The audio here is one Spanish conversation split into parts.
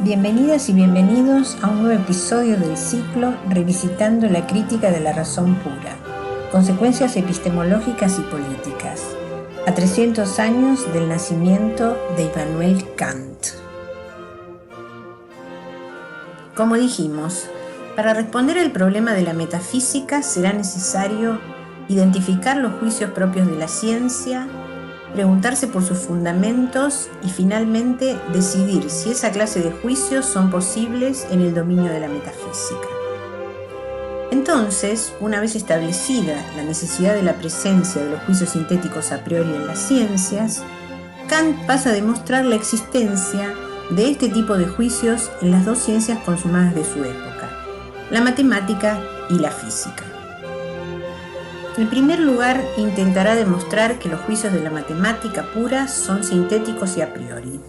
Bienvenidas y bienvenidos a un nuevo episodio del ciclo Revisitando la crítica de la razón pura, consecuencias epistemológicas y políticas, a 300 años del nacimiento de Immanuel Kant. Como dijimos, para responder al problema de la metafísica será necesario identificar los juicios propios de la ciencia, preguntarse por sus fundamentos y finalmente decidir si esa clase de juicios son posibles en el dominio de la metafísica. Entonces, una vez establecida la necesidad de la presencia de los juicios sintéticos a priori en las ciencias, Kant pasa a demostrar la existencia de este tipo de juicios en las dos ciencias consumadas de su época, la matemática y la física. En primer lugar, intentará demostrar que los juicios de la matemática pura son sintéticos y a priori.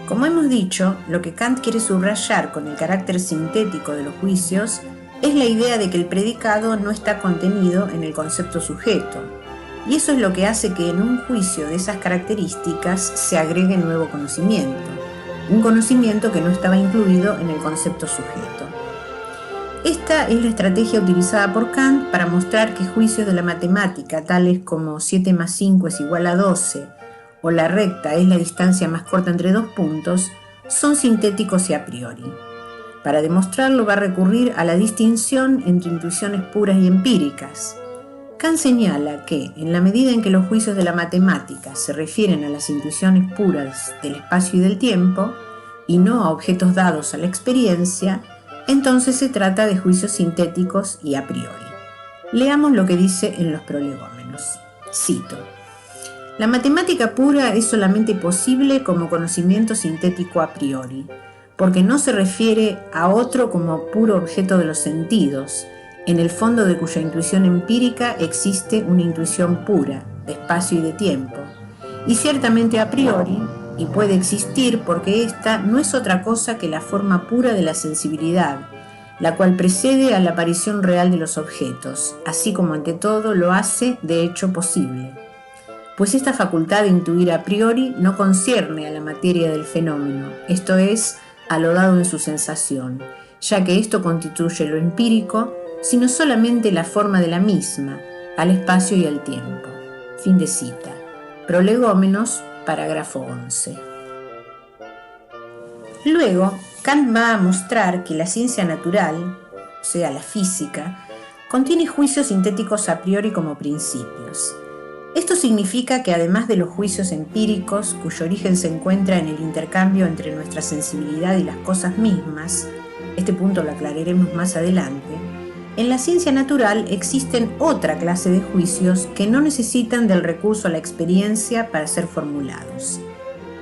Como hemos dicho, lo que Kant quiere subrayar con el carácter sintético de los juicios es la idea de que el predicado no está contenido en el concepto sujeto, y eso es lo que hace que en un juicio de esas características se agregue nuevo conocimiento, un conocimiento que no estaba incluido en el concepto sujeto. Esta es la estrategia utilizada por Kant para mostrar que juicios de la matemática, tales como 7 más 5 es igual a 12, o la recta es la distancia más corta entre dos puntos, son sintéticos y a priori. Para demostrarlo va a recurrir a la distinción entre intuiciones puras y empíricas. Kant señala que, en la medida en que los juicios de la matemática se refieren a las intuiciones puras del espacio y del tiempo, y no a objetos dados a la experiencia, entonces se trata de juicios sintéticos y a priori. Leamos lo que dice en los prolegómenos. Cito: la matemática pura es solamente posible como conocimiento sintético a priori, porque no se refiere a otro como puro objeto de los sentidos, en el fondo de cuya intuición empírica existe una intuición pura, de espacio y de tiempo, y ciertamente a priori, y puede existir porque ésta no es otra cosa que la forma pura de la sensibilidad, la cual precede a la aparición real de los objetos, así como ante todo lo hace de hecho posible. Pues esta facultad de intuir a priori no concierne a la materia del fenómeno, esto es, a lo dado en su sensación, ya que esto constituye lo empírico, sino solamente la forma de la misma, al espacio y al tiempo. Fin de cita. Prolegómenos, parágrafo 11. Luego, Kant va a mostrar que la ciencia natural, o sea, la física, contiene juicios sintéticos a priori como principios. Esto significa que además de los juicios empíricos, cuyo origen se encuentra en el intercambio entre nuestra sensibilidad y las cosas mismas, este punto lo aclararemos más adelante, en la ciencia natural existen otra clase de juicios que no necesitan del recurso a la experiencia para ser formulados.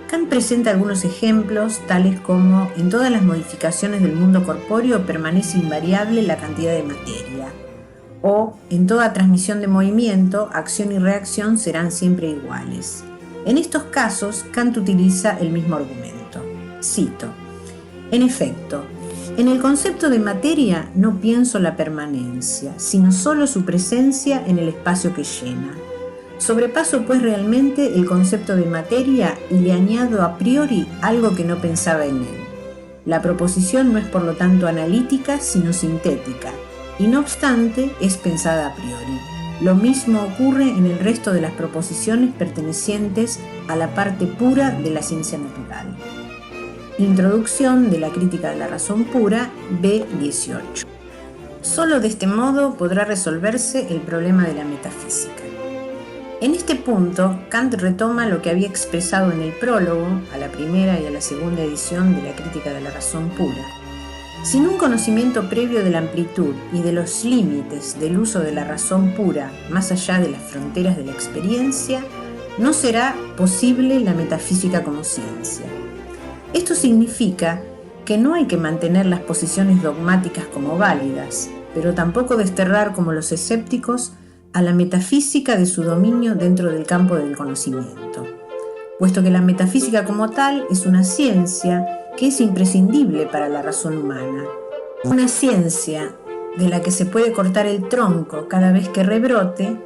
Kant presenta algunos ejemplos, tales como en todas las modificaciones del mundo corpóreo permanece invariable la cantidad de materia, o en toda transmisión de movimiento, acción y reacción serán siempre iguales. En estos casos, Kant utiliza el mismo argumento. Cito: en efecto, en el concepto de materia no pienso la permanencia, sino solo su presencia en el espacio que llena. Sobrepaso pues realmente el concepto de materia y le añado a priori algo que no pensaba en él. La proposición no es por lo tanto analítica, sino sintética, y no obstante es pensada a priori. Lo mismo ocurre en el resto de las proposiciones pertenecientes a la parte pura de la ciencia natural. Introducción de la crítica de la razón pura, B18. Solo de este modo podrá resolverse el problema de la metafísica. En este punto, Kant retoma lo que había expresado en el prólogo a la primera y a la segunda edición de la crítica de la razón pura. Sin un conocimiento previo de la amplitud y de los límites del uso de la razón pura más allá de las fronteras de la experiencia, no será posible la metafísica como ciencia. Esto significa que no hay que mantener las posiciones dogmáticas como válidas, pero tampoco desterrar como los escépticos a la metafísica de su dominio dentro del campo del conocimiento, puesto que la metafísica como tal es una ciencia que es imprescindible para la razón humana, una ciencia de la que se puede cortar el tronco cada vez que rebrote,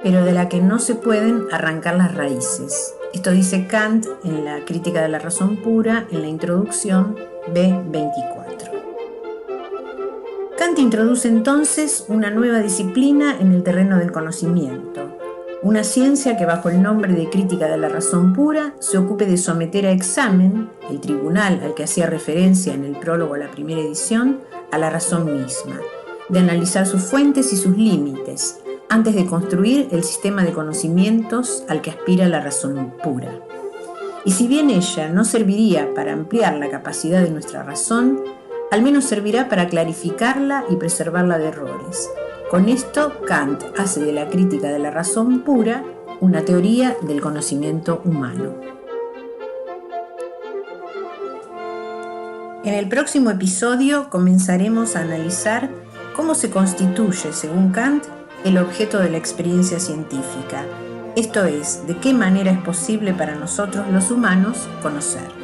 pero de la que no se pueden arrancar las raíces. Esto dice Kant en la Crítica de la Razón Pura, en la introducción, B24. Kant introduce entonces una nueva disciplina en el terreno del conocimiento, una ciencia que bajo el nombre de crítica de la razón pura se ocupe de someter a examen, el tribunal al que hacía referencia en el prólogo a la primera edición, a la razón misma, de analizar sus fuentes y sus límites, antes de construir el sistema de conocimientos al que aspira la razón pura. Y si bien ella no serviría para ampliar la capacidad de nuestra razón, al menos servirá para clarificarla y preservarla de errores. Con esto, Kant hace de la crítica de la razón pura una teoría del conocimiento humano. En el próximo episodio comenzaremos a analizar cómo se constituye, según Kant, el objeto de la experiencia científica. Esto es, de qué manera es posible para nosotros los humanos conocer.